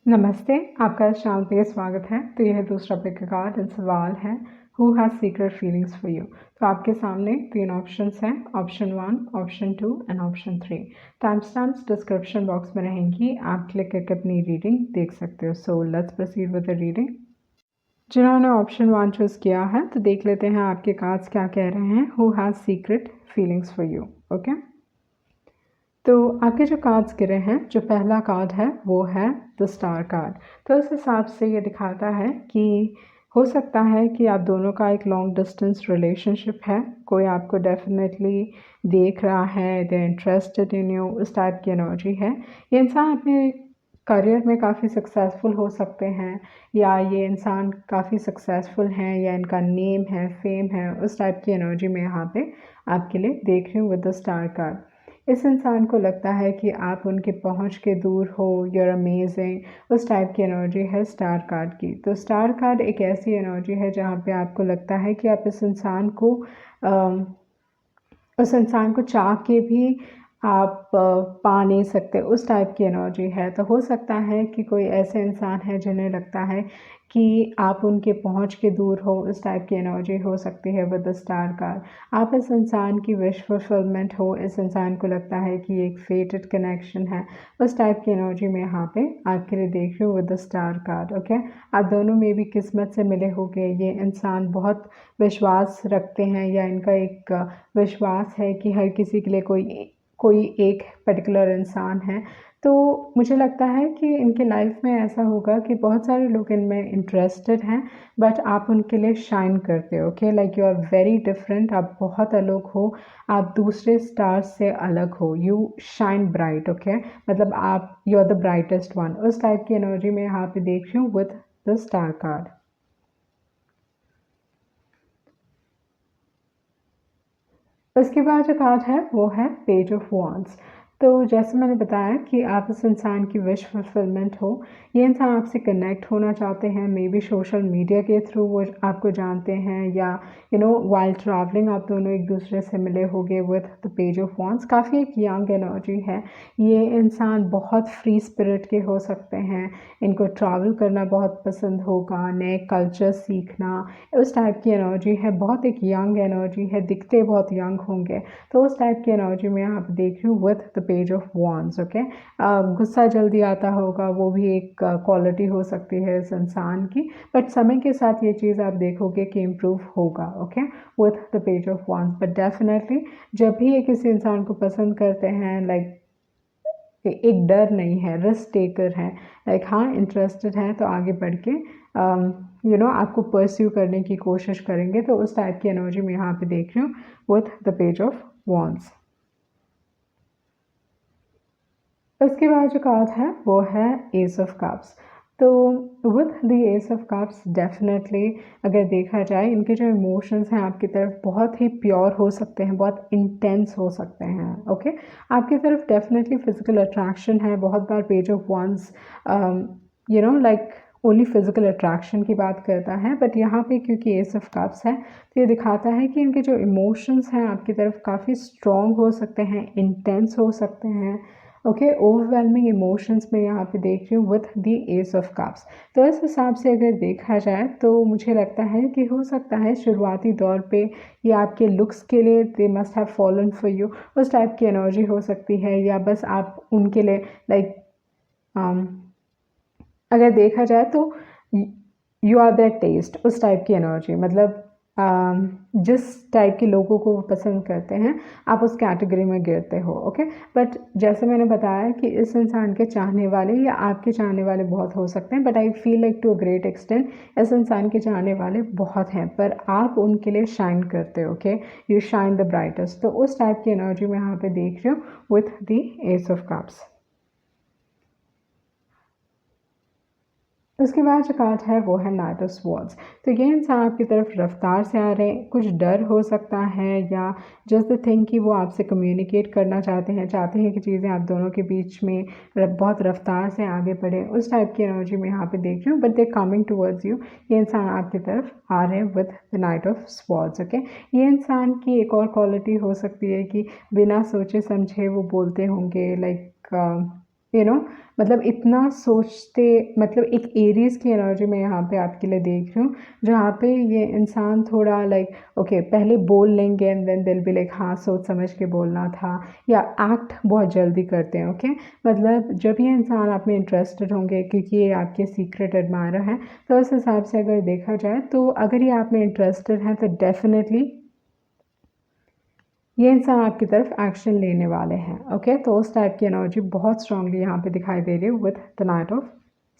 नमस्ते, आपका शाम पे स्वागत है। तो यह दूसरा पिक का कार्ड सवाल है, who has secret feelings for you. तो आपके सामने 3 ऑप्शंस हैं, option 1, option 2 and option 3। Time stamps description box में रहेंगी, आप क्लिक करके अपनी रीडिंग देख सकते हो। So let's proceed with the reading. जिन्होंने ऑप्शन 1 चूज़ किया है तो देख लेते हैं आपके कार्ड्स क्या कह रहे हैं, who has secret feelings for you. Okay, तो आपके जो कार्ड्स गिरे हैं, जो पहला कार्ड है वो है द स्टार कार्ड। तो इस हिसाब से ये दिखाता है कि हो सकता है कि आप दोनों का एक लॉन्ग डिस्टेंस रिलेशनशिप है, कोई आपको डेफिनेटली देख रहा है, दे इंटरेस्टेड इन यू, उस टाइप की एनर्जी है। ये इंसान अपने करियर में काफ़ी सक्सेसफुल हो सकते हैं, या ये इंसान काफ़ी सक्सेसफुल हैं, या इनका नेम है, फेम है, उस टाइप की एनर्जी में यहाँ पे आपके लिए देख रही हूँ विद द स्टार कार्ड। इस इंसान को लगता है कि आप उनके पहुंच के दूर हो, यूर अमेजिंग, उस टाइप की एनर्जी है स्टार कार्ड की। तो स्टार कार्ड एक ऐसी एनर्जी है जहाँ पे आपको लगता है कि आप इस इंसान को उस इंसान को चाह के भी आप पा नहीं सकते, उस टाइप की एनर्जी है। तो हो सकता है कि कोई ऐसे इंसान है जिन्हें लगता है कि आप उनके पहुंच के दूर हो, उस टाइप की एनर्जी हो सकती है विद द स्टार कार्ड। आप इस इंसान की विश फुलफिलमेंट हो, इस इंसान को लगता है कि एक फेटेड कनेक्शन है, उस टाइप की एनर्जी में यहाँ पे आपके लिए देख रही हूँ with the star card. Okay, आप दोनों में भी किस्मत से मिले होंगे। ये इंसान बहुत विश्वास रखते हैं, या इनका एक विश्वास है कि हर किसी के लिए कोई एक पर्टिकुलर इंसान है। तो मुझे लगता है कि इनके लाइफ में ऐसा होगा कि बहुत सारे लोग इनमें इंटरेस्टेड हैं, बट आप उनके लिए शाइन करते हो। Okay, like you are very different, आप बहुत अलग हो, आप दूसरे स्टार्स से अलग हो, यू शाइन ब्राइट। ओके, मतलब आप you are the brightest one, उस टाइप की एनर्जी में यहाँ पे देख रही हूँ विद द स्टार कार्ड। उसके बाद जो कार्ड है वो है पेज ऑफ वॉन्ड्स। तो जैसे मैंने बताया कि आप इस इंसान की विश फुलफिलमेंट हो, ये इंसान आपसे कनेक्ट होना चाहते हैं, मे बी सोशल मीडिया के थ्रू वो आपको जानते हैं, या वाइल ट्रैवलिंग आप दोनों एक दूसरे से मिले होंगे with the page of wands. काफ़ी एक यंग एनर्जी है, ये इंसान बहुत फ्री स्पिरिट के हो सकते हैं, इनको ट्रैवल करना बहुत पसंद होगा, नए कल्चर सीखना, उस टाइप की एनर्जी है, बहुत एक यंग एनर्जी है, दिखते बहुत यंग होंगे। तो उस टाइप की एनर्जी में आप देख रही हूँ with the page of wands. Okay, गुस्सा जल्दी आता होगा, वो भी एक क्वालिटी हो सकती है इस इंसान की, बट समय के साथ ये चीज़ आप देखोगे कि इम्प्रूव होगा। Okay, with the page of wands. But definitely जब भी ये किसी इंसान को पसंद करते हैं, लाइक एक डर नहीं है, रिस्क टेकर है, लाइक हाँ इंटरेस्टेड है तो आगे बढ़ के आपको परस्यू करने की कोशिश करेंगे। तो उस टाइप की एनर्जी में यहाँ पे देख रही हूँ with the page of wands. उसके बाद जो कार्ड है वो है एस ऑफ कप्स। तो with the S of cups definitely अगर देखा जाए, इनके जो इमोशंस हैं आपकी तरफ बहुत ही प्योर हो सकते हैं, बहुत इंटेंस हो सकते हैं। ओके, आपकी तरफ डेफिनेटली फिजिकल अट्रैक्शन है। बहुत बार page of once like only physical attraction की बात करता है, बट यहाँ पे क्योंकि एस ऑफ कप्स है तो ये दिखाता है कि इनके जो इमोशंस हैं आपकी तरफ काफ़ी स्ट्रॉन्ग हो सकते हैं, इंटेंस हो सकते हैं। ओके, ओवरवेलमिंग इमोशंस में यहाँ पे देख रही हूँ with the S of cups. तो इस हिसाब से अगर देखा जाए तो मुझे लगता है कि हो सकता है शुरुआती दौर पे ये आपके लुक्स के लिए they must have fallen for you, उस टाइप की एनर्जी हो सकती है, या बस आप उनके लिए लाइक अगर देखा जाए तो यू आर दैट टेस्ट, उस टाइप की एनर्जी, मतलब जिस टाइप के लोगों को वो पसंद करते हैं आप उस कैटेगरी में गिरते हो। ओके, बट जैसे मैंने बताया कि इस इंसान के चाहने वाले या आपके चाहने वाले बहुत हो सकते हैं, but I feel like to a great extent इस इंसान के चाहने वाले बहुत हैं, पर आप उनके लिए शाइन करते हो। Okay, you shine the brightest. तो उस टाइप की एनर्जी में यहाँ पे देख रही हूँ with the S of cups. उसके बाद जो कार्ड है वो है नाइट ऑफ स्वॉर्ड्स। तो ये इंसान आपकी तरफ रफ्तार से आ रहे हैं, कुछ डर हो सकता है, या जस्ट द थिंग कि वो आपसे कम्युनिकेट करना चाहते हैं कि चीज़ें आप दोनों के बीच में बहुत रफ्तार से आगे बढ़े, उस टाइप की एनर्जी में यहाँ पे देख रही हूँ, but they coming towards you. ये इंसान आपकी तरफ आ रहे हैं with the night of swords. Okay, ये इंसान की एक और क्वालिटी हो सकती है कि बिना सोचे समझे वो बोलते होंगे, लाइक मतलब इतना सोचते, मतलब एक एरीज की एनर्जी मैं यहाँ पे आपके लिए देख रही हूँ, जहाँ पे ये इंसान थोड़ा लाइक ओके पहले बोल लेंगे एंड देन दिल बी लाइक हाँ सोच समझ के बोलना था, या एक्ट बहुत जल्दी करते हैं। ओके मतलब जब ये इंसान आप में इंटरेस्टेड होंगे क्योंकि ये आपके सीक्रेट एडमायरर हैं, तो उस हिसाब से अगर देखा जाए तो अगर ये आप में इंटरेस्टेड हैं तो डेफिनेटली ये इंसान आपकी तरफ एक्शन लेने वाले हैं। ओके तो उस टाइप की एनर्जी बहुत स्ट्रांगली यहाँ पे दिखाई दे रही है with the night of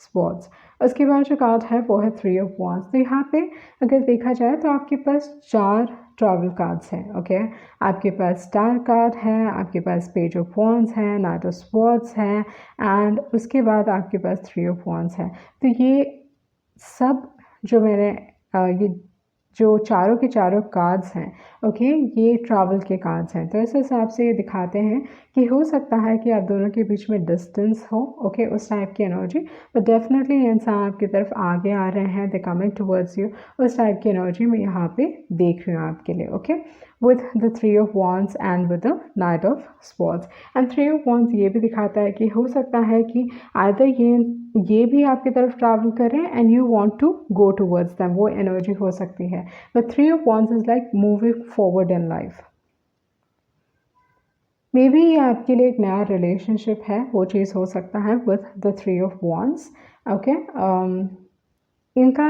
swords. उसके बाद जो कार्ड है वो है 3 ऑफ वांड्स। तो यहाँ पे अगर देखा जाए तो आपके पास 4 ट्रैवल कार्ड्स हैं। ओके आपके पास स्टार कार्ड है, आपके पास पेज ऑफ वांड्स है, नाइट ऑफ स्वॉर्ड्स है, एंड उसके बाद आपके पास 3 ऑफ वांड्स है। तो ये सब जो मैंने ये जो चारों के चारों कार्ड्स हैं, ओके ये ट्रैवल के कार्ड्स हैं। तो इस हिसाब से ये दिखाते हैं कि हो सकता है कि आप दोनों के बीच में डिस्टेंस हो, ओके उस टाइप की एनर्जी, बट डेफिनेटली ये इंसान आपकी तरफ आगे आ रहे हैं, दे कमिंग टुवर्ड्स यू, उस टाइप की एनर्जी मैं यहाँ पे देख रही हूँ आपके लिए। Okay with the 3 of wands and with the night of swords. And 3 of wands ये भी दिखाता है कि हो सकता है कि आइदर ये भी आपकी तरफ ट्रैवल करें and you want to go towards them, वो एनर्जी हो सकती है। But 3 of wands is like moving forward in life. Maybe ये आपके लिए एक नया रिलेशनशिप है, वो चीज़ हो सकता है with the 3 of wands. Okay इनका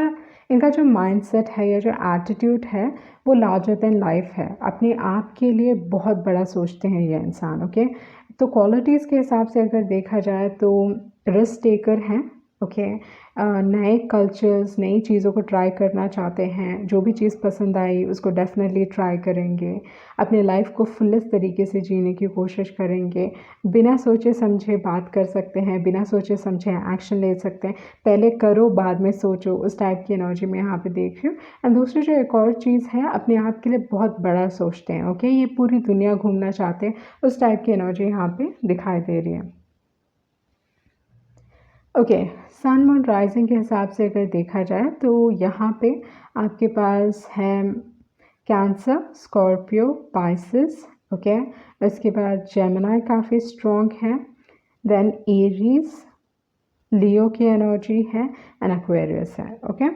इनका जो माइंडसेट है या जो एटीट्यूड है वो लार्जर देन लाइफ है, अपने आप के लिए बहुत बड़ा सोचते हैं ये इंसान। ओके तो क्वालिटीज़ के हिसाब से अगर देखा जाए तो रिस्क टेकर हैं। ओके नए कल्चर्स, नई चीज़ों को ट्राई करना चाहते हैं, जो भी चीज़ पसंद आई उसको डेफिनेटली ट्राई करेंगे, अपने लाइफ को फुलेस्ट तरीके से जीने की कोशिश करेंगे, बिना सोचे समझे बात कर सकते हैं, बिना सोचे समझे एक्शन ले सकते हैं, पहले करो बाद में सोचो, उस टाइप की एनर्जी मैं यहाँ पे देख रही हूँ। एंड दूसरी जो एक और चीज़ है, अपने आप के लिए बहुत बड़ा सोचते हैं। ओके ये पूरी दुनिया घूमना चाहते हैं, उस टाइप की एनर्जी यहाँ पे दिखाई दे रही है। ओके सन मून राइजिंग के हिसाब से अगर देखा जाए तो यहाँ पे आपके पास है कैंसर, स्कॉर्पियो, पाइसिस। ओके उसके बाद जेमिनी काफ़ी स्ट्रॉन्ग है, देन एरीज, लियो की एनर्जी है, एंड एक्वेरियस है। ओके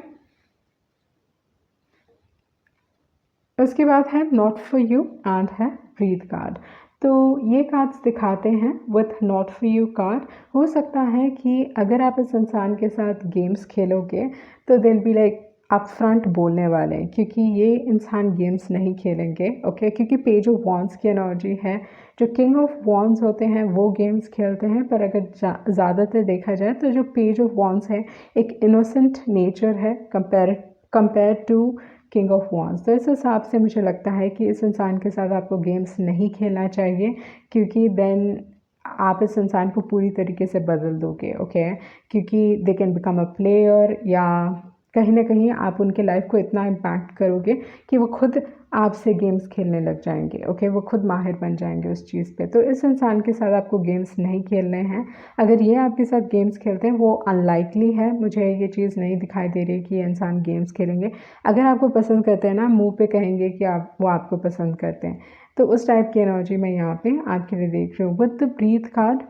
उसके बाद है नॉट फॉर यू एंड है ब्रीथ कार्ड। तो ये कार्ड्स दिखाते हैं with not for you card. हो सकता है कि अगर आप इस इंसान के साथ गेम्स खेलोगे तो दिल बी लाइक अप फ्रंट बोलने वाले हैं, क्योंकि ये इंसान गेम्स नहीं खेलेंगे। ओके क्योंकि पेज ऑफ वॉन्ड्स की एनर्जी है, जो किंग ऑफ वॉन्ड्स होते हैं वो गेम्स खेलते हैं, पर अगर ज़्यादातर देखा जाए तो जो पेज ऑफ वॉन्ड्स है एक इनोसेंट नेचर है compare to king of wands. तो इस हिसाब से मुझे लगता है कि इस इंसान के साथ आपको गेम्स नहीं खेलना चाहिए, क्योंकि देन आप इस इंसान को पूरी तरीके से बदल दोगे। ओके क्योंकि they can become a player, या कहीं ना कहीं आप उनके लाइफ को इतना इम्पैक्ट करोगे कि वो खुद आपसे गेम्स खेलने लग जाएंगे। ओके वो खुद माहिर बन जाएंगे उस चीज़ पे। तो इस इंसान के साथ आपको गेम्स नहीं खेलने हैं। अगर ये आपके साथ गेम्स खेलते हैं वो अनलाइकली है, मुझे ये चीज़ नहीं दिखाई दे रही कि ये इंसान गेम्स खेलेंगे। अगर आपको पसंद करते हैं ना, मुंह पे कहेंगे कि वो आपको पसंद करते हैं। तो उस टाइप की एनर्जी मैं यहाँ पे आपके लिए देख रही हूँ। विद द ब्रीथ कार्ड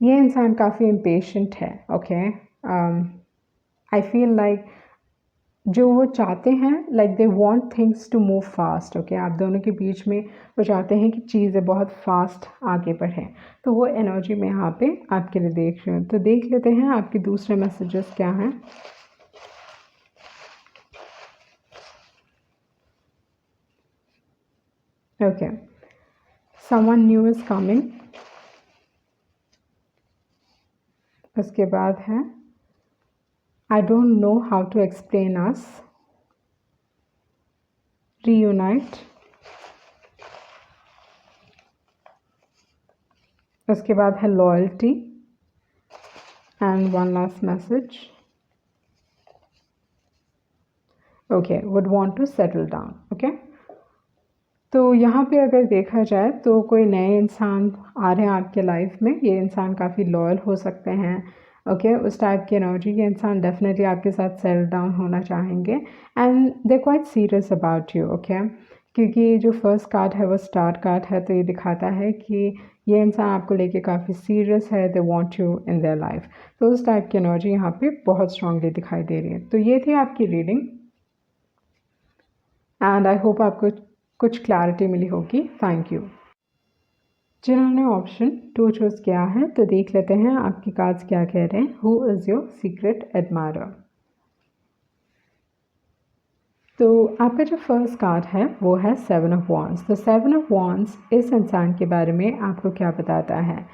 ये इंसान काफ़ी इम्पेशेंट है। ओके आई फील लाइक जो वो चाहते हैं, like they want things to move fast. Okay आप दोनों के बीच में वो चाहते हैं कि चीज़ें बहुत फास्ट आगे बढ़ें। तो वो एनर्जी मैं यहाँ पे आपके लिए देख रही हूँ। तो देख लेते हैं आपके दूसरे मैसेजेस क्या हैं। Okay someone new is coming. उसके बाद है I don't know how to explain us, reunite. उसके बाद है loyalty and one last message, okay would want to settle down. Okay तो यहाँ पे अगर देखा जाए तो कोई नए इंसान आ रहे हैं आपके लाइफ में। ये इंसान काफ़ी लॉयल हो सकते हैं। ओके उस टाइप की एनर्जी, ये इंसान डेफिनेटली आपके साथ सेटल डाउन होना चाहेंगे and they quite serious about you. Okay क्योंकि जो फर्स्ट कार्ड है वो स्टार कार्ड है, तो ये दिखाता है कि ये इंसान आपको लेके काफ़ी सीरियस है, they want you in their life. तो उस टाइप की एनर्जी यहाँ पे बहुत स्ट्रांगली दिखाई दे रही है। तो ये थी आपकी रीडिंग एंड आई होप आपको कुछ क्लैरिटी मिली होगी। Thank you. जिन्होंने ऑप्शन 2 चूज़ किया है तो देख लेते हैं आपके कार्ड्स क्या कह रहे हैं। Who is your secret admirer. तो आपका जो फर्स्ट कार्ड है वो है 7 ऑफ वॉन्ड्स। तो 7 ऑफ वॉन्ड्स इस इंसान के बारे में आपको क्या बताता है?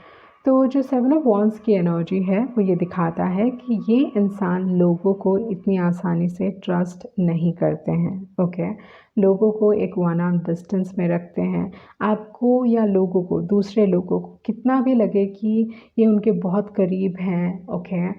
तो जो 7 ऑफ वॉन्ड्स की एनर्जी है वो ये दिखाता है कि ये इंसान लोगों को इतनी आसानी से ट्रस्ट नहीं करते हैं। ओके, लोगों को एक वन आर्म डिस्टेंस में रखते हैं। आपको या लोगों को, दूसरे लोगों को कितना भी लगे कि ये उनके बहुत करीब हैं, ओके,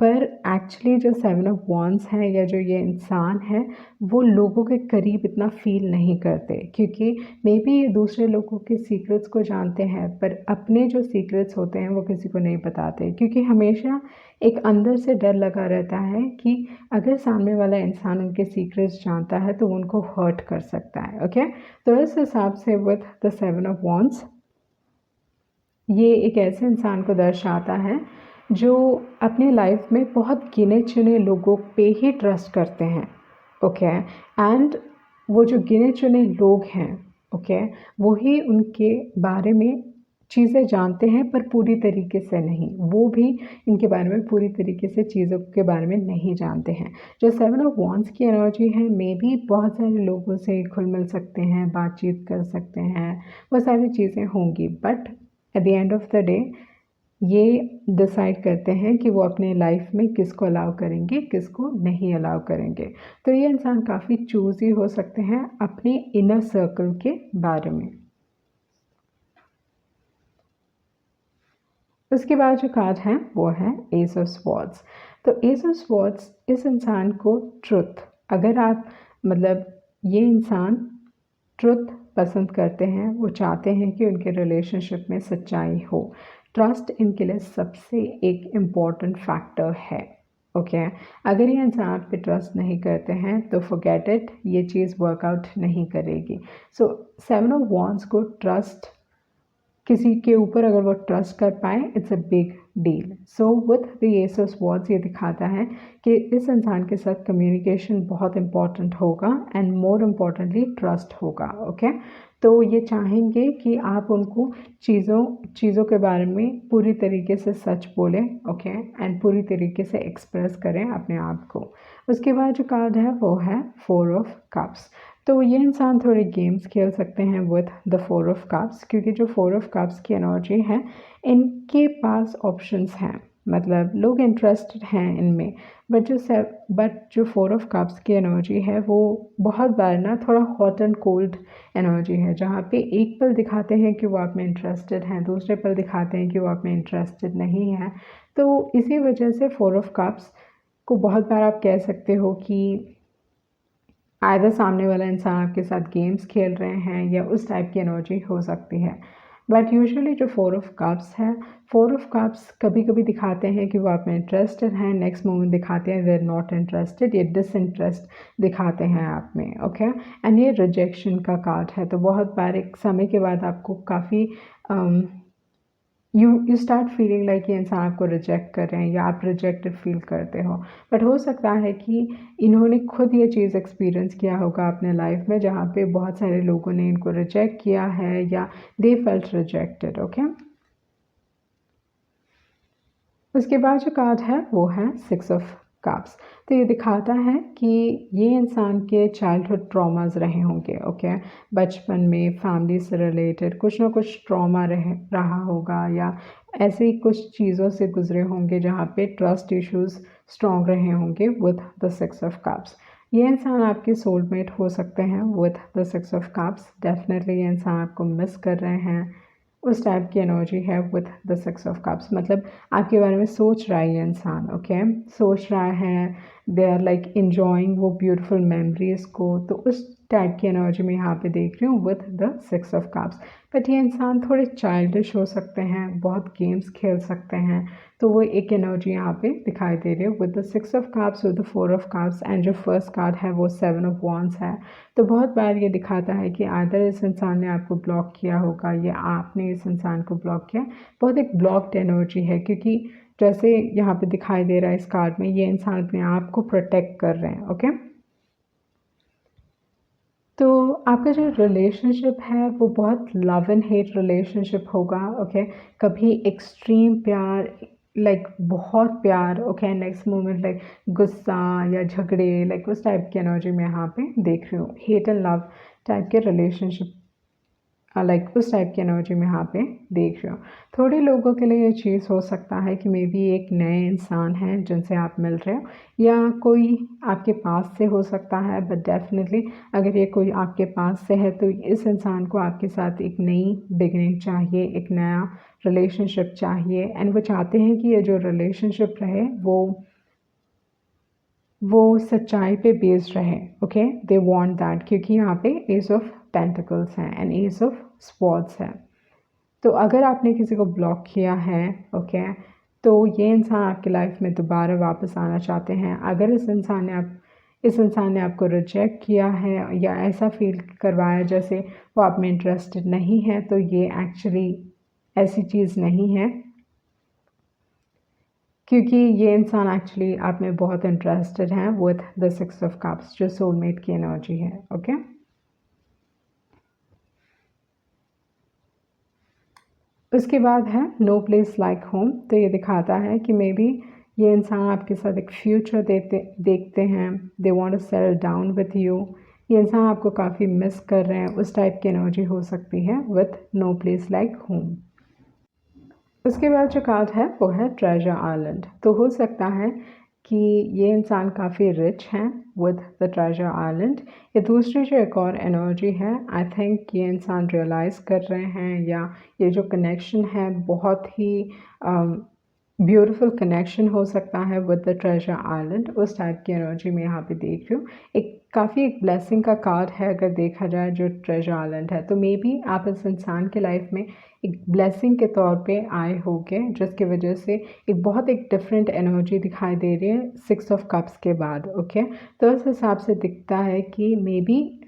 पर एक्चुअली जो 7 ऑफ वॉन्ड्स हैं या जो ये इंसान है वो लोगों के करीब इतना फ़ील नहीं करते, क्योंकि मे बी ये दूसरे लोगों के सीक्रेट्स को जानते हैं पर अपने जो सीक्रेट्स होते हैं वो किसी को नहीं बताते, क्योंकि हमेशा एक अंदर से डर लगा रहता है कि अगर सामने वाला इंसान उनके सीक्रेट्स जानता है तो वो उनको हर्ट कर सकता है। ओके, तो इस हिसाब से विद द 7 ऑफ वॉन्ड्स ये एक ऐसे इंसान को दर्शाता है जो अपनी लाइफ में बहुत गिने चुने लोगों पे ही ट्रस्ट करते हैं। ओके, एंड वो जो गिने चुने लोग हैं, ओके, वो ही उनके बारे में चीज़ें जानते हैं पर पूरी तरीके से नहीं। वो भी इनके बारे में पूरी तरीके से चीज़ों के बारे में नहीं जानते हैं। जो 7 ऑफ वॉन्ड्स की एनर्जी है, मे बी बहुत सारे लोगों से घुल मिल सकते हैं, बातचीत कर सकते हैं, वो सारी चीज़ें होंगी, but at the end of the day ये डिसाइड करते हैं कि वो अपने लाइफ में किसको अलाउ करेंगे, किसको नहीं अलाउ करेंगे। तो ये इंसान काफ़ी चूज़ी हो सकते हैं अपने इनर सर्कल के बारे में। उसके बाद जो कार्ड है वो है एस ऑफ स्वॉर्ड्स। तो एस ऑफ स्वॉर्ड्स इस इंसान को ट्रुथ, अगर आप मतलब ये इंसान ट्रुथ पसंद करते हैं, वो चाहते हैं कि उनके रिलेशनशिप में सच्चाई हो। ट्रस्ट इनके लिए सबसे एक इम्पॉर्टेंट फैक्टर है। ओके, अगर ये इंसान आप पे ट्रस्ट नहीं करते हैं तो फॉरगेट इट, ये चीज़ वर्कआउट नहीं करेगी। सो 7 ऑफ वॉन्ड्स को ट्रस्ट, किसी के ऊपर अगर वो ट्रस्ट कर पाए, it's a big deal. So with the S of swords ये दिखाता है कि इस इंसान के साथ कम्युनिकेशन बहुत इंपॉर्टेंट होगा एंड मोर इम्पॉर्टेंटली ट्रस्ट होगा। ओके, तो ये चाहेंगे कि आप उनको चीज़ों के बारे में पूरी तरीके से सच बोलें, ओके, एंड पूरी तरीके से एक्सप्रेस करें अपने आप को। उसके बाद जो कार्ड है वो है 4 ऑफ कप्स। तो ये इंसान थोड़े गेम्स खेल सकते हैं विद द 4 ऑफ कप्स, क्योंकि जो 4 ऑफ कप्स की एनर्जी है, इनके पास ऑप्शंस हैं, मतलब लोग इंटरेस्टेड हैं इनमें, बट जो 4 ऑफ कप्स की एनर्जी है वो बहुत बार ना थोड़ा हॉट एंड कोल्ड एनर्जी है, जहाँ पे एक पल दिखाते हैं कि वो आप में इंटरेस्टेड हैं, दूसरे पल दिखाते हैं कि वो आप में इंटरेस्टेड नहीं है। तो इसी वजह से 4 ऑफ कप्स को बहुत बार आप कह सकते हो कि आइदर सामने वाला इंसान आपके साथ गेम्स खेल रहे हैं या उस टाइप की एनर्जी हो सकती है। बट यूजुअली जो 4 ऑफ कप्स है, 4 ऑफ कप्स कभी कभी दिखाते हैं कि वो आप में इंटरेस्टेड हैं, नेक्स्ट मोमेंट दिखाते हैं दे आर नॉट इंटरेस्टेड, ये डिसइंटरेस्ट दिखाते हैं आप में। ओके, एंड ये रिजेक्शन का कार्ड है, तो बहुत बार एक समय के बाद आपको काफ़ी यू स्टार्ट फीलिंग लाइक ये इंसान आपको रिजेक्ट कर रहे हैं या आप रिजेक्टेड फील करते हो। बट हो सकता है कि इन्होंने खुद ये चीज़ एक्सपीरियंस किया होगा अपने लाइफ में, जहाँ पे बहुत सारे लोगों ने इनको रिजेक्ट किया है या दे फेल्ट रिजेक्टेड। ओके, उसके बाद जो कार्ड है वो है 6 ऑफ कप्स। तो ये दिखाता है कि ये इंसान के चाइल्डहुड ट्रॉमास रहे होंगे। ओके, बचपन में फैमिली से रिलेटेड कुछ ना कुछ ट्रॉमा रहा होगा या ऐसे ही कुछ चीज़ों से गुजरे होंगे जहाँ पे ट्रस्ट इश्यूज स्ट्रॉन्ग रहे होंगे विद द 6 ऑफ कप्स। ये इंसान आपके सोलमेट हो सकते हैं with the 6 of cups. Definitely ये इंसान आपको मिस कर रहे हैं, उस टाइप की एनर्जी है विथ द 6 ऑफ कप्स। मतलब आपके बारे में सोच रहा है ये इंसान, ओके, सोच रहा है, दे आर लाइक इन्जॉइंग वो ब्यूटीफुल मेमोरीज़ को। तो उस टाइप की एनर्जी में यहाँ पे देख रही हूँ with the 6 of cups. But ये इंसान थोड़े चाइल्डिश हो सकते हैं, बहुत गेम्स खेल सकते हैं, तो वो एक एनर्जी यहाँ पे दिखाई दे रही है with the 6 of cups, with the 4 of cups and जो फर्स्ट कार्ड है वो 7 ऑफ वॉन्ड्स है। तो बहुत बार ये दिखाता है कि आदर इस इंसान ने आपको ब्लॉक किया होगा या आपने इस इंसान को ब्लॉक किया। बहुत एक ब्लॉक्ड एनर्जी है, क्योंकि जैसे यहाँ पे दिखाई दे रहा है इस कार्ड में, ये इंसान अपने आप को प्रोटेक्ट कर रहे हैं। ओके, तो आपका जो रिलेशनशिप है वो बहुत लव एंड हेट रिलेशनशिप होगा। ओके, कभी एक्सट्रीम प्यार, लाइक बहुत प्यार, ओके, नेक्स्ट मोमेंट लाइक गुस्सा या झगड़े, लाइक उस टाइप की एनर्जी में यहाँ पे देख रही हूँ। हेट एंड लव टाइप के रिलेशनशिप, लाइक उस टाइप की एनर्जी में यहाँ पे देख रहे हो। थोड़े लोगों के लिए ये चीज़ हो सकता है कि मे बी एक नए इंसान हैं जिनसे आप मिल रहे हो, या कोई आपके पास से हो सकता है। बट डेफिनेटली अगर ये कोई आपके पास से है तो इस इंसान को आपके साथ एक नई बिगनिंग चाहिए, एक नया रिलेशनशिप चाहिए, एंड वो चाहते हैं कि ये जो रिलेशनशिप रहे वो सच्चाई पे बेस्ड रहे। ओके, दे वांट दैट, क्योंकि यहाँ पे एस ऑफ पेंटिकल्स हैं एंड एस ऑफ स्वॉर्ड्स है। तो अगर आपने किसी को ब्लॉक किया है, ओके, तो ये इंसान आपकी लाइफ में दोबारा वापस आना चाहते हैं। अगर इस इंसान ने आपको रिजेक्ट किया है या ऐसा फील करवाया जैसे वो आप में इंटरेस्टेड नहीं है, तो ये एक्चुअली ऐसी चीज़ नहीं है, क्योंकि ये इंसान एक्चुअली आप में बहुत इंटरेस्टेड हैं विथ द 6 ऑफ कप्स, जो सोलमेट की एनर्जी है। ओके, उसके बाद है नो प्लेस लाइक होम। तो ये दिखाता है कि मे बी ये इंसान आपके साथ एक फ्यूचर देखते हैं, they want to settle down with you. ये इंसान आपको काफ़ी मिस कर रहे हैं, उस टाइप की एनर्जी हो सकती है with no place like home. उसके बाद जो कार्ड है वो है ट्रेजर आइलैंड। तो हो सकता है कि ये इंसान काफ़ी रिच हैं विद द ट्रेजर आइलैंड। ये दूसरी जो एक और एनर्जी है, आई थिंक ये इंसान रियलाइज़ कर रहे हैं, या ये जो कनेक्शन है बहुत ही ब्यूटीफुल कनेक्शन हो सकता है विद द ट्रेजर आइलैंड। उस टाइप की एनर्जी में यहाँ पे देख रही हूँ। एक ब्लेसिंग का कार्ड है अगर देखा जाए जो ट्रेजर आइलैंड है। तो मे बी आप इस इंसान के लाइफ में एक ब्लेसिंग के तौर पे आए होगे, जिसकी वजह से एक डिफरेंट एनर्जी दिखाई दे रही है 6 ऑफ कप्स के बाद। ओके, तो इस हिसाब से दिखता है कि मे बी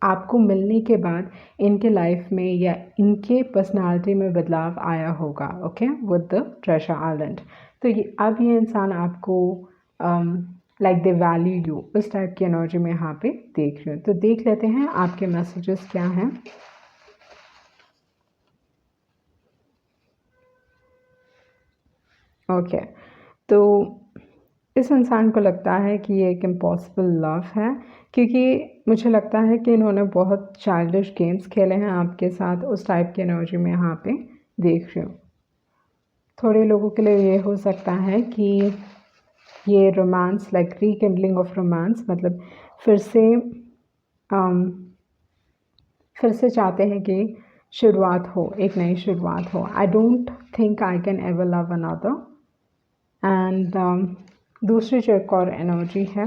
आपको मिलने के बाद इनके लाइफ में या इनके पर्सनालिटी में बदलाव आया होगा। Okay, with the treasure island. तो ये इंसान आपको लाइक दे वैल्यू यू, उस टाइप की एनर्जी में यहाँ पे देख रही हूँ। तो देख लेते हैं आपके मैसेजेस क्या हैं। ओके, तो इस इंसान को लगता है कि ये एक इम्पॉसिबल लव है, क्योंकि मुझे लगता है कि इन्होंने बहुत चाइल्डिश गेम्स खेले हैं आपके साथ, उस टाइप की एनर्जी में यहाँ पे देख रही हूँ। थोड़े लोगों के लिए ये हो सकता है कि ये रोमांस, लाइक रीकिंडलिंग ऑफ रोमांस, मतलब फिर से चाहते हैं कि शुरुआत हो, एक नई शुरुआत हो। I don't think I can ever love another. एंड दूसरी जो एक और एनर्जी है,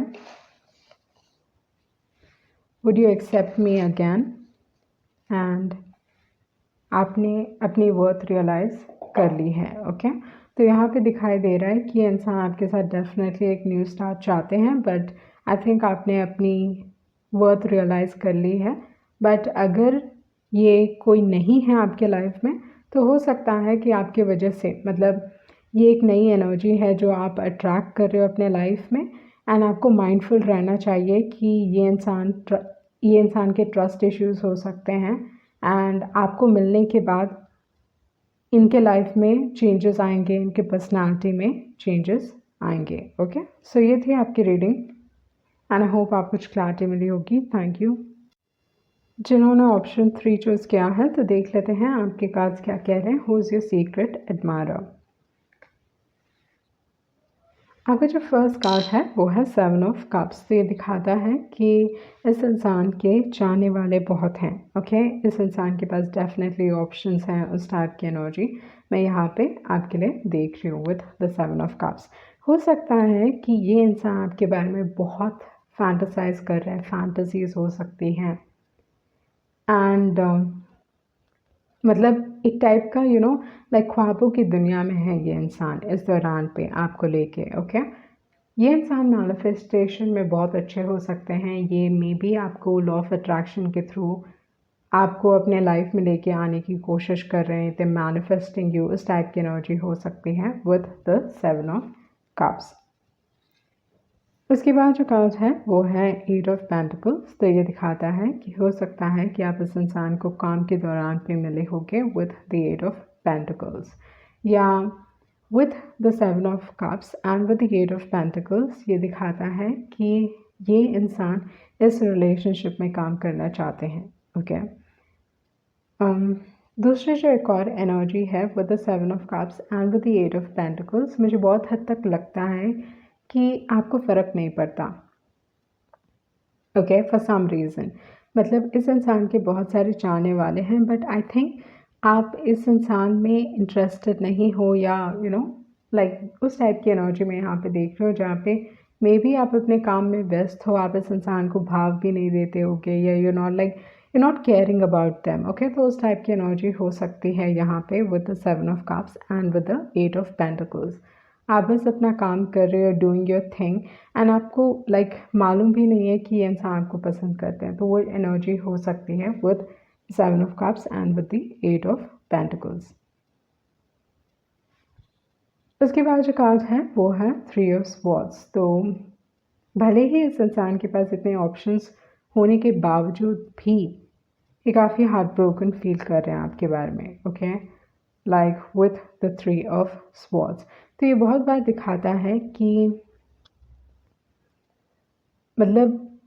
would you accept me again, and आपने अपनी वर्थ रियलाइज़ कर ली है। ओके, तो यहाँ पे दिखाई दे रहा है कि ये इंसान आपके साथ डेफिनेटली एक न्यू स्टार्ट चाहते हैं, बट आई थिंक आपने अपनी वर्थ रियलाइज़ कर ली है। बट अगर ये कोई नहीं है आपके लाइफ में, तो हो सकता है कि आपकी वजह से, मतलब ये एक नई एनर्जी है जो आप अट्रैक्ट कर रहे हो अपने लाइफ में, एंड आपको माइंडफुल रहना चाहिए कि ये इंसान के ट्रस्ट इश्यूज हो सकते हैं, एंड आपको मिलने के बाद इनके लाइफ में चेंजेस आएंगे, इनके पर्सनालिटी में चेंजेस आएंगे। ओके, सो ये थी आपकी रीडिंग, एंड आई होप आपको कुछ क्लैरिटी मिली होगी। Thank you. जिन्होंने ऑप्शन 3 चूज़ किया है, तो देख लेते हैं आपके कार्ड्स क्या कह रहे हैं। Who is your secret admirer. आपका जो फर्स्ट कार्ड है वो है 7 ऑफ कप्स। तो ये दिखाता है कि इस इंसान के चाहने वाले बहुत हैं। ओके, इस इंसान के पास डेफिनेटली ऑप्शंस हैं, उस टाइप की एनर्जी मैं यहाँ पे आपके लिए देख रही हूँ विद द 7 ऑफ कप्स। हो सकता है कि ये इंसान आपके बारे में बहुत फैंटसाइज कर रहे हैं, फैंटसीज हो सकती हैं। एंड मतलब एक टाइप का लाइक ख्वाबों की दुनिया में है ये इंसान इस दौरान पे आपको लेके। ओके, ये इंसान मैनिफेस्टेशन में बहुत अच्छे हो सकते हैं। ये मे बी आपको लॉ ऑफ अट्रैक्शन के थ्रू आपको अपने लाइफ में लेके आने की कोशिश कर रहे हैं। तो मैनिफेस्टिंग यू इस टाइप की एनर्जी हो सकती है विद द 7 ऑफ कप्स। उसके बाद जो कार्ड है वो है 8 ऑफ पेंटिकल्स। तो ये दिखाता है कि हो सकता है कि आप इस इंसान को काम के दौरान पे मिले होगे विद द 8 ऑफ पेंटिकल्स, या with the 7 of cups and with the 8 of pentacles. ये दिखाता है कि ये इंसान इस रिलेशनशिप में काम करना चाहते हैं। ओके, दूसरी जो एक और एनर्जी है with the 7 of cups and with the 8 of pentacles, मुझे बहुत हद तक लगता है कि आपको फ़र्क नहीं पड़ता। ओके, फॉर सम रीज़न, मतलब इस इंसान के बहुत सारे चाहने वाले हैं, बट आई थिंक आप इस इंसान में इंटरेस्टेड नहीं हो, या लाइक उस टाइप की एनर्जी में यहाँ पे देख रहे हो जहाँ पे मे बी आप अपने काम में व्यस्त हो, आप इस इंसान को भाव भी नहीं देते होगे, या you not caring about them. Okay, तो उस टाइप की एनर्जी हो सकती है यहाँ पे with the 7 of cups and with the 8 of pentacles. आप बस अपना काम कर रहे हो, डूइंग योर थिंग, एंड आपको मालूम भी नहीं है कि ये इंसान आपको पसंद करते हैं। तो वो एनर्जी हो सकती है with 7 of cups and with the 8 of pentacles. उसके बाद जो कार्ड है वो है 3 ऑफ स्वॉर्ड्स। तो भले ही इस इंसान के पास इतने ऑप्शंस होने के बावजूद भी ये काफ़ी हार्ट ब्रोकन फील कर रहे हैं आपके बारे में। Okay, like with the 3 of swords. तो ये बहुत बार दिखाता है कि मतलब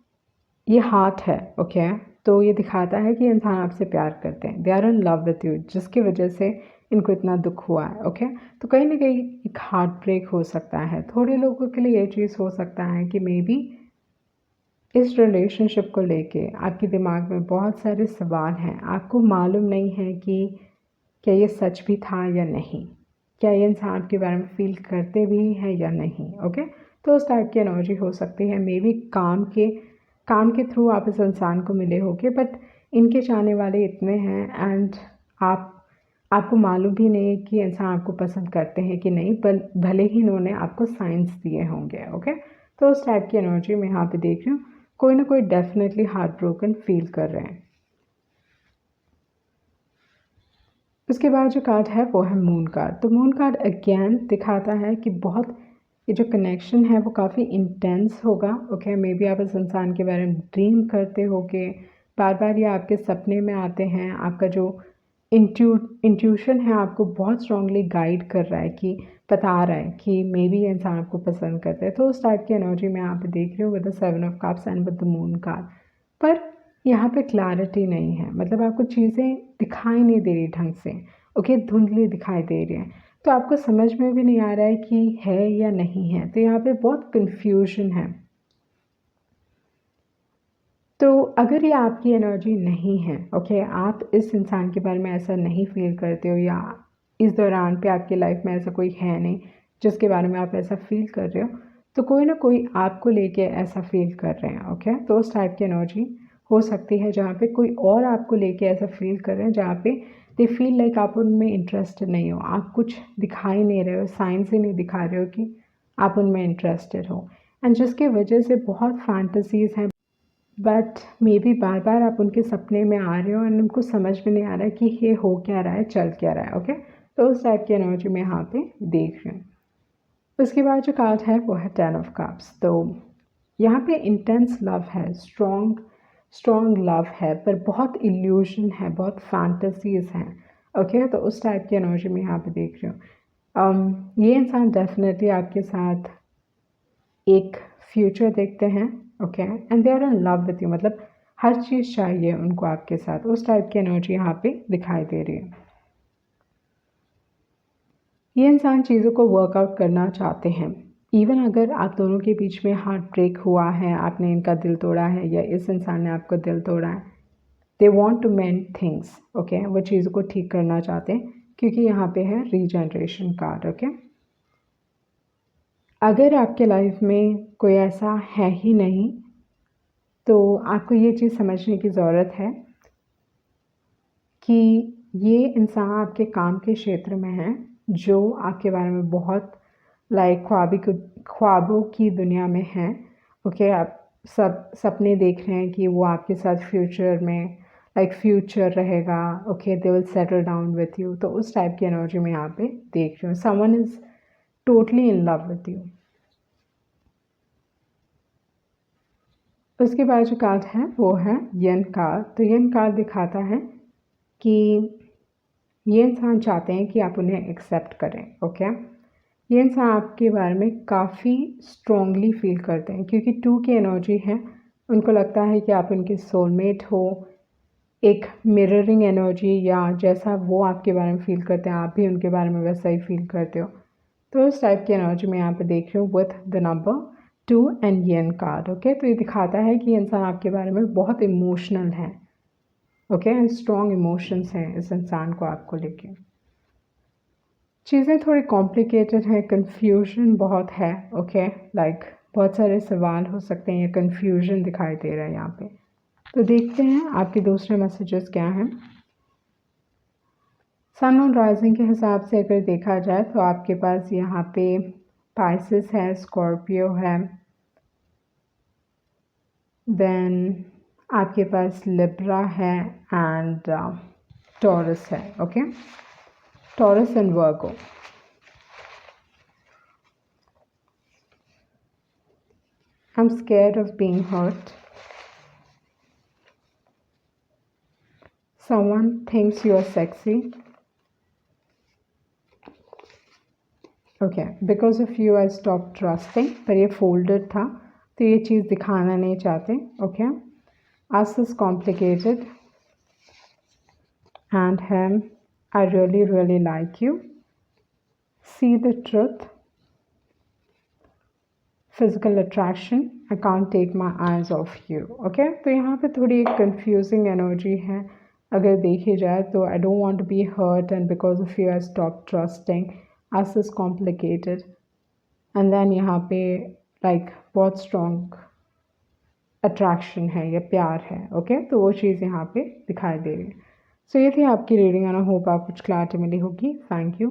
ये हार्ट है। ओके, तो ये दिखाता है कि इंसान आपसे प्यार करते हैं, they are in love with you, जिसकी वजह से इनको इतना दुख हुआ है। ओके, तो कहीं ना कहीं एक हार्ट ब्रेक हो सकता है। थोड़े लोगों के लिए ये चीज़ हो सकता है कि मे बी इस रिलेशनशिप को लेके आपके दिमाग में बहुत सारे सवाल हैं, आपको मालूम नहीं है कि क्या ये सच भी था या नहीं, क्या ये इंसान आपके बारे में फील करते भी हैं या नहीं। ओके, तो उस टाइप की एनर्जी हो सकती है। मे बी काम के थ्रू आप इस इंसान को मिले होगे, बट इनके चाहने वाले इतने हैं एंड आपको मालूम भी नहीं है कि इंसान आपको पसंद करते हैं कि नहीं, भले ही इन्होंने आपको साइंस दिए होंगे। ओके, तो उस टाइप की एनर्जी मैं यहाँ पे देख रही हूँ। कोई ना कोई डेफिनेटली हार्ट ब्रोकन फील कर रहे हैं। उसके बाद जो कार्ड है वो है मून कार्ड। तो मून कार्ड अगेन दिखाता है कि बहुत ये जो कनेक्शन है वो काफ़ी इंटेंस होगा। ओके, मे बी आप इस इंसान के बारे में ड्रीम करते होगे, बार बार ये आपके सपने में आते हैं। आपका जो इंट्यूशन है आपको बहुत स्ट्रांगली गाइड कर रहा है, कि बता रहा है कि मे बी ये इंसान आपको पसंद करते हैं। तो उस टाइप की एनर्जी मैं यहाँ पे देख रही हूँ with the 7 of cups and with the moon card. पर यहाँ पे क्लैरिटी नहीं है, मतलब आपको चीज़ें दिखाई नहीं दे रही ढंग से। ओके, धुंधली दिखाई दे रही हैं, तो आपको समझ में भी नहीं आ रहा है कि है या नहीं है। तो यहाँ पे बहुत कन्फ्यूजन है। तो अगर ये आपकी एनर्जी नहीं है, ओके, आप इस इंसान के बारे में ऐसा नहीं फील करते हो, या इस दौरान पे आपकी लाइफ में ऐसा कोई है नहीं जिसके बारे में आप ऐसा फील कर रहे हो, तो कोई ना कोई आपको लेके ऐसा फील कर रहे हैं। ओके, तो उस टाइप की एनर्जी हो सकती है जहाँ पे कोई और आपको लेके ऐसा फील कर रहे हैं, जहाँ पे दे फील लाइक आप उनमें इंटरेस्टेड नहीं हो, आप कुछ दिखाई नहीं रहे हो, साइंस ही नहीं दिखा रहे हो कि आप उनमें इंटरेस्टेड हो, एंड जिसकी वजह से बहुत फैंटसीज़ हैं, बट मे बी बार बार आप उनके सपने में आ रहे हो एंड उनको समझ में नहीं आ रहा है कि ये हो क्या रहा है, चल क्या रहा है। ओके, तो उस टाइप की एनर्जी मैं यहाँ पे देख रही हूँ। उसके बाद जो कार्ड है वो है 10 ऑफ कप्स। तो यहाँ पे इंटेंस लव है, स्ट्रॉन्ग लव है, पर बहुत इल्यूशन है, बहुत फैंटसीज हैं। ओके, तो उस टाइप की एनर्जी मैं यहाँ पे देख रही हूँ। ये इंसान डेफिनेटली आपके साथ एक फ्यूचर देखते हैं। Okay, and they are in love with you, मतलब हर चीज़ चाहिए उनको आपके साथ। उस टाइप की एनर्जी यहाँ पे दिखाई दे रही है। ये इंसान चीज़ों को वर्कआउट करना चाहते हैं, इवन अगर आप दोनों के बीच में हार्ट ब्रेक हुआ है, आपने इनका दिल तोड़ा है या इस इंसान ने आपको दिल तोड़ा है, they want to mend things. Okay, वो चीज़ों को ठीक करना चाहते हैं, क्योंकि यहाँ पे है रीजनरेशन कार्ड। ओके, अगर आपके लाइफ में कोई ऐसा है ही नहीं तो आपको ये चीज़ समझने की ज़रूरत है कि ये इंसान आपके काम के क्षेत्र में है जो आपके बारे में बहुत ख्वाबों की दुनिया में है। ओके, आप सब सपने देख रहे हैं कि वो आपके साथ फ्यूचर में फ्यूचर रहेगा। Okay, they will settle down with you. तो उस टाइप की एनर्जी में यहाँ पे देख रही हूँ। Someone is totally in love with you. उसके बाद जो कार्ड है वो है यन कार्ड। तो यन कार्ड दिखाता है कि ये इंसान चाहते हैं कि आप उन्हें एक्सेप्ट करें। ओके, ये इंसान आपके बारे में काफ़ी स्ट्रॉन्गली फील करते हैं क्योंकि 2 की एनर्जी है। उनको लगता है कि आप उनके सोलमेट हो। एक मिररिंग एनर्जी, या जैसा वो आपके बारे में फ़ील करते हैं आप भी उनके बारे में वैसा ही फील करते हो। तो उस टाइप की एनर्जी मैं यहाँ पे देख रही हूँ with the number 2 and N card. Okay, तो ये दिखाता है कि इंसान आपके बारे में बहुत इमोशनल है। ओके, एंड स्ट्रॉन्ग इमोशंस हैं इस इंसान को आपको लेके। चीज़ें थोड़ी कॉम्प्लिकेटेड हैं, कन्फ्यूजन बहुत है। ओके, बहुत सारे सवाल हो सकते हैं, या कन्फ्यूजन दिखाई दे रहा है यहाँ पे। तो देखते हैं आपके दूसरे मैसेजेस क्या हैं। सन और राइजिंग के हिसाब से अगर देखा जाए तो आपके पास यहाँ पे पाइसेस है, स्कॉर्पियो है, देन आपके पास लिब्रा है एंड टॉरस है। Okay, taurus and Virgo. I'm scared of being hurt. Someone thinks you are sexy. Okay, because of you I stopped trusting. पर ये folded था तो ये चीज़ दिखाना नहीं चाहते। Okay, us is complicated and him, I really like you. See the truth. Physical attraction. I can't take my eyes off you. Okay, तो यहाँ पे थोड़ी एक confusing energy है अगर देखी जाए तो। I don't want to be hurt and because of you I stopped trusting. Us is complicated and then यहाँ पे बहुत strong attraction है या प्यार है। ओके, तो वो चीज़ यहाँ पे दिखाई दे रही है। सो ये थी आपकी रीडिंग, आई होप आप कुछ क्लैरिटी मिली होगी। Thank you.